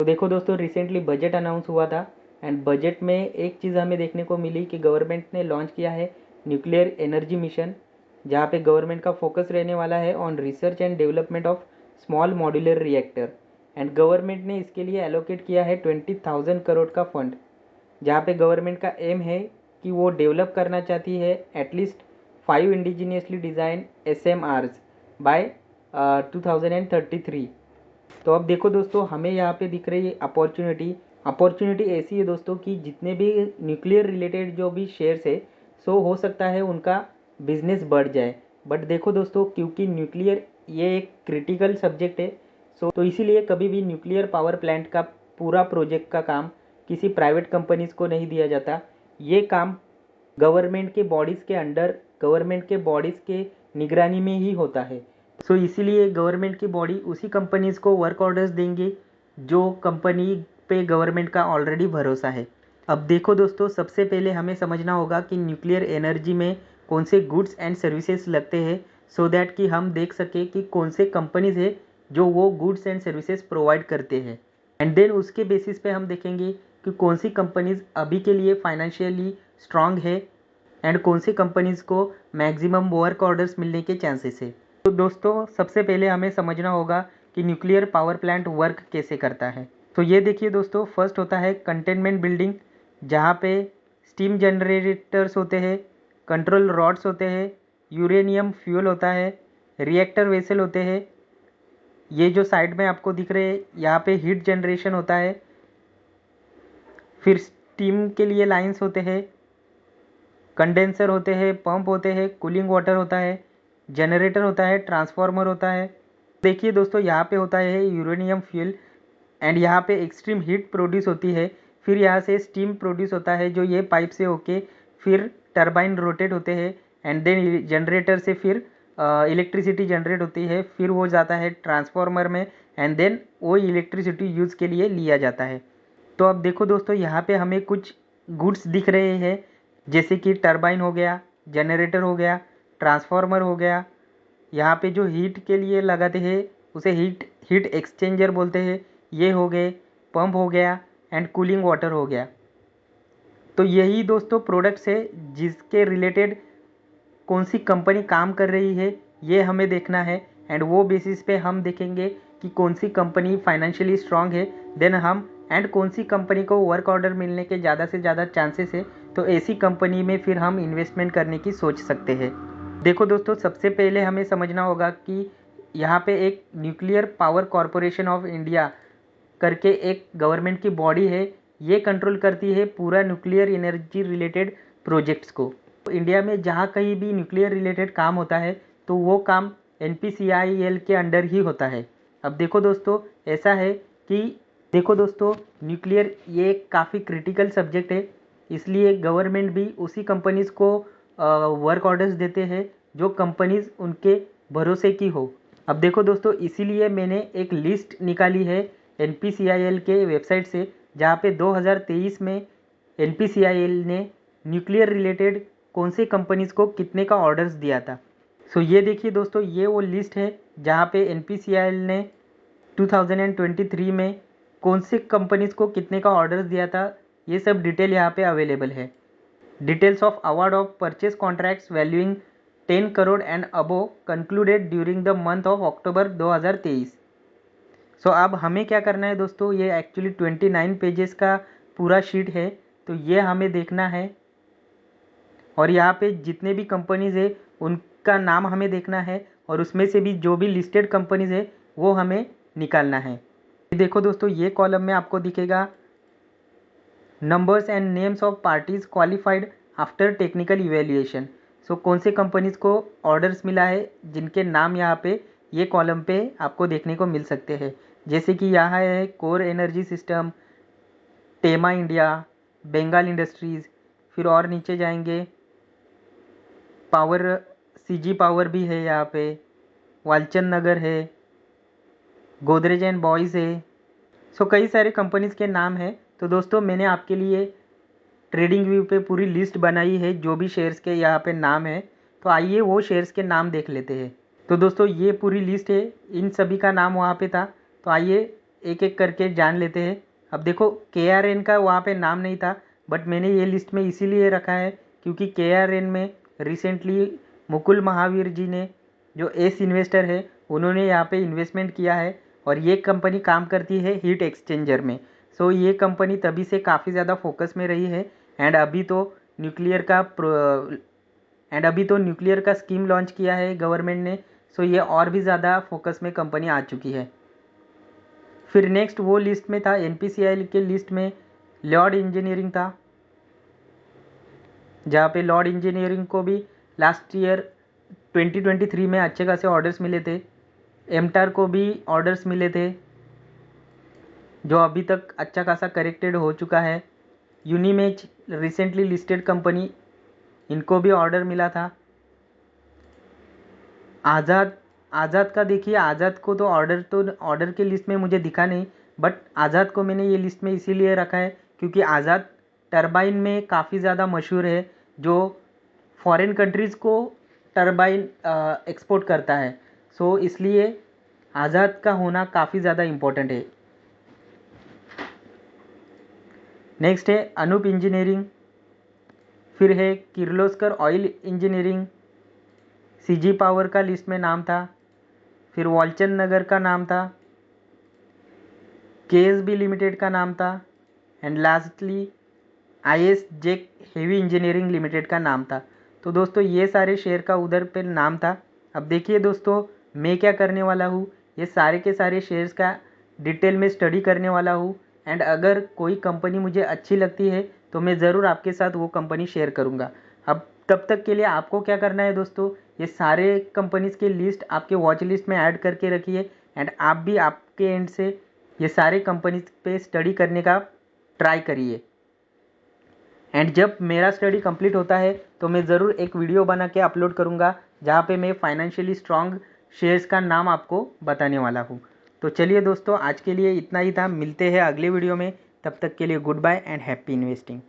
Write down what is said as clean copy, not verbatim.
तो देखो दोस्तों, रिसेंटली बजट अनाउंस हुआ था एंड बजट में एक चीज़ हमें देखने को मिली कि गवर्नमेंट ने लॉन्च किया है न्यूक्लियर एनर्जी मिशन, जहाँ पे गवर्नमेंट का फोकस रहने वाला है on research and development of small modular reactor. And government ने इसके लिए एलोकेट किया है 20,000 करोड़ का फंड, जहाँ पे गवर्नमेंट का एम है कि वो डेवलप करना चाहती है at least 5 indigenously designed SMRs by 2033। तो अब देखो दोस्तों, हमें यहाँ पे दिख रही है अपॉर्चुनिटी ऐसी है दोस्तों कि जितने भी न्यूक्लियर रिलेटेड जो भी शेयर्स है, सो हो सकता है उनका बिजनेस बढ़ जाए। बट देखो दोस्तों, क्योंकि न्यूक्लियर ये एक क्रिटिकल सब्जेक्ट है, सो तो इसीलिए कभी भी न्यूक्लियर पावर प्लांट का पूरा प्रोजेक्ट का काम किसी प्राइवेट कंपनीज को नहीं दिया जाता। ये काम गवर्नमेंट के बॉडीज़ के अंडर, गवर्नमेंट के बॉडीज़ के निगरानी में ही होता है। सो इसीलिए गवर्नमेंट की बॉडी उसी कंपनीज़ को वर्क ऑर्डर्स देंगे जो कंपनी पे गवर्नमेंट का ऑलरेडी भरोसा है। अब देखो दोस्तों, सबसे पहले हमें समझना होगा कि न्यूक्लियर एनर्जी में कौन से गुड्स एंड सर्विसेज लगते हैं, सो दैट कि हम देख सकें कि कौन से कंपनीज है जो वो गुड्स एंड सर्विसेज प्रोवाइड करते हैं। एंड देन उसके बेसिस पे हम देखेंगे कि कौन सी कंपनीज अभी के लिए फाइनेंशियली स्ट्रांग है एंड कौन सी कंपनीज को मैक्सिमम वर्क ऑर्डर्स मिलने के चांसेस है। तो दोस्तों, सबसे पहले हमें समझना होगा कि न्यूक्लियर पावर प्लांट वर्क कैसे करता है। तो ये देखिए दोस्तों, फर्स्ट होता है कंटेनमेंट बिल्डिंग, जहाँ पे स्टीम जनरेटर्स होते हैं, कंट्रोल रॉड्स होते हैं, यूरेनियम फ्यूल होता है, रिएक्टर वेसल होते हैं। ये जो साइड में आपको दिख रहे हैं, यहाँ पे हीट जनरेशन होता है, फिर स्टीम के लिए लाइंस होते हैं, कंडेंसर होते हैं, पंप होते हैं, कूलिंग वाटर होता है, जनरेटर होता है, ट्रांसफार्मर होता है। देखिए दोस्तों, यहाँ पे होता है यूरेनियम फ्यूल एंड यहाँ पे एक्सट्रीम हीट प्रोड्यूस होती है। फिर यहाँ से स्टीम प्रोड्यूस होता है जो ये पाइप से होके फिर टरबाइन रोटेट होते हैं एंड देन जनरेटर से फिर इलेक्ट्रिसिटी जनरेट होती है, फिर वो जाता है ट्रांसफार्मर में एंड देन वो इलेक्ट्रिसिटी यूज़ के लिए लिया जाता है। तो अब देखो दोस्तों, यहाँ पे हमें कुछ गुड्स दिख रहे हैं, जैसे कि टरबाइन हो गया, जनरेटर हो गया, ट्रांसफार्मर हो गया। यहाँ पे जो हीट के लिए लगाते हैं उसे हीट एक्सचेंजर बोलते हैं, ये हो गए, पंप हो गया एंड कूलिंग वाटर हो गया। तो यही दोस्तों प्रोडक्ट्स है जिसके रिलेटेड कौन सी कंपनी काम कर रही है, ये हमें देखना है एंड वो बेसिस पे हम देखेंगे कि कौन सी कंपनी फाइनेंशियली स्ट्रांग है, देन हम एंड कौन सी कंपनी को वर्क ऑर्डर मिलने के ज़्यादा से ज़्यादा चांसेस है, तो ऐसी कंपनी में फिर हम इन्वेस्टमेंट करने की सोच सकते हैं। देखो दोस्तों, सबसे पहले हमें समझना होगा कि यहाँ पे एक nuclear power corporation of India करके एक गवर्नमेंट की बॉडी है, ये कंट्रोल करती है पूरा न्यूक्लियर एनर्जी रिलेटेड प्रोजेक्ट्स को। तो इंडिया में जहाँ कहीं भी न्यूक्लियर रिलेटेड काम होता है तो वो काम NPCIL के अंडर ही होता है। अब देखो दोस्तों, ऐसा है कि देखो दोस्तों, न्यूक्लियर ये काफ़ी क्रिटिकल सब्जेक्ट है, इसलिए गवर्नमेंट भी उसी कंपनीज़ को वर्क ऑर्डर्स देते हैं जो कंपनीज़ उनके भरोसे की हो। अब देखो दोस्तों, इसीलिए मैंने एक लिस्ट निकाली है NPCIL के वेबसाइट से, जहाँ पे 2023 में NPCIL ने न्यूक्लियर रिलेटेड कौन से कंपनीज़ को कितने का ऑर्डर्स दिया था। सो ये देखिए दोस्तों, ये वो लिस्ट है जहाँ पे NPCIL ने 2023 में कौन से कंपनीज़ को कितने का ऑर्डर्स दिया था, ये सब डिटेल यहाँ पे अवेलेबल है। Details of award of purchase contracts valuing 10 crore and above concluded during the month of October 2023। सो अब हमें क्या करना है दोस्तों, ये एक्चुअली 29 पेजेस का पूरा शीट है, तो ये हमें देखना है और यहाँ पे जितने भी कंपनीज़ है उनका नाम हमें देखना है और उसमें से भी जो भी लिस्टेड कंपनीज़ है वो हमें निकालना है। देखो दोस्तों, ये कॉलम में आपको दिखेगा numbers and names of parties qualified after technical evaluation. So कौन से कंपनीज़ को ऑर्डर्स मिला है जिनके नाम यहाँ पे ये कॉलम पे आपको देखने को मिल सकते हैं, जैसे कि यहाँ है Core Energy System, Tema India, Bengal Industries, फिर और नीचे जाएंगे पावर, CG पावर भी है यहाँ पे, वालचंद नगर है, गोदरेज एंड बॉयज़ है। सो कई सारे कंपनीज़ के नाम हैं। तो दोस्तों, मैंने आपके लिए ट्रेडिंग व्यू पे पूरी लिस्ट बनाई है जो भी शेयर्स के यहाँ पे नाम है, तो आइए वो शेयर्स के नाम देख लेते हैं। तो दोस्तों, ये पूरी लिस्ट है, इन सभी का नाम वहाँ पे था, तो आइए एक एक करके जान लेते हैं। अब देखो KRN का वहाँ पे नाम नहीं था, बट मैंने ये लिस्ट में इसीलिए रखा है क्योंकि KRN में रिसेंटली मुकुल महावीर जी ने, जो एस इन्वेस्टर है, उन्होंने यहाँ पे इन्वेस्टमेंट किया है और ये कंपनी काम करती है हीट एक्सचेंजर में। सो ये कंपनी तभी से काफ़ी ज़्यादा फोकस में रही है। एंड अभी तो न्यूक्लियर का स्कीम लॉन्च किया है गवर्नमेंट ने। सो ये और भी ज़्यादा फोकस में कंपनी आ चुकी है। फिर नेक्स्ट वो लिस्ट में था, NPCI के लिस्ट में लॉर्ड इंजीनियरिंग था, जहाँ पे लॉर्ड इंजीनियरिंग को भी लास्ट ईयर 2023 में अच्छे खासे ऑर्डर्स मिले थे। एमटार को भी ऑर्डर्स मिले थे, जो अभी तक अच्छा खासा करेक्टेड हो चुका है। यूनिमेज रिसेंटली लिस्टेड कंपनी, इनको भी ऑर्डर मिला था। आज़ाद का देखिए, आज़ाद को तो ऑर्डर के लिस्ट में मुझे दिखा नहीं, बट आज़ाद को मैंने ये लिस्ट में इसीलिए रखा है क्योंकि आज़ाद टरबाइन में काफ़ी ज़्यादा मशहूर है, जो फॉरेन कंट्रीज़ को टरबाइन एक्सपोर्ट करता है। सो इसलिए आज़ाद का होना काफ़ी ज़्यादा इम्पोर्टेंट है। नेक्स्ट है अनूप इंजीनियरिंग, फिर है Kirloskar oil engineering, CG power का लिस्ट में नाम था, फिर वालचंद नगर का नाम था, KSB लिमिटेड का नाम था, and lastly IS Jake heavy engineering limited का नाम था। तो दोस्तों ये सारे शेयर का उधर पे नाम था। अब देखिए दोस्तों, मैं क्या करने वाला हूँ, ये सारे के सारे शेयर्स का डिटेल में स्टडी करने वाला हूँ। एंड अगर कोई कंपनी मुझे अच्छी लगती है तो मैं ज़रूर आपके साथ वो कंपनी शेयर करूँगा। अब तब तक के लिए आपको क्या करना है दोस्तों, ये सारे कंपनीज़ के लिस्ट आपके वॉच लिस्ट में ऐड करके रखिए। एंड आप भी आपके एंड से ये सारे कंपनीज पे स्टडी करने का ट्राई करिए। एंड जब मेरा स्टडी कंप्लीट होता है तो मैं ज़रूर एक वीडियो बना के अपलोड करूँगा, जहाँ पे मैं फाइनेंशियली स्ट्रॉन्ग शेयर्स का नाम आपको बताने वाला हूँ। तो चलिए दोस्तों, आज के लिए इतना ही था। मिलते हैं अगले वीडियो में, तब तक के लिए goodbye and happy investing.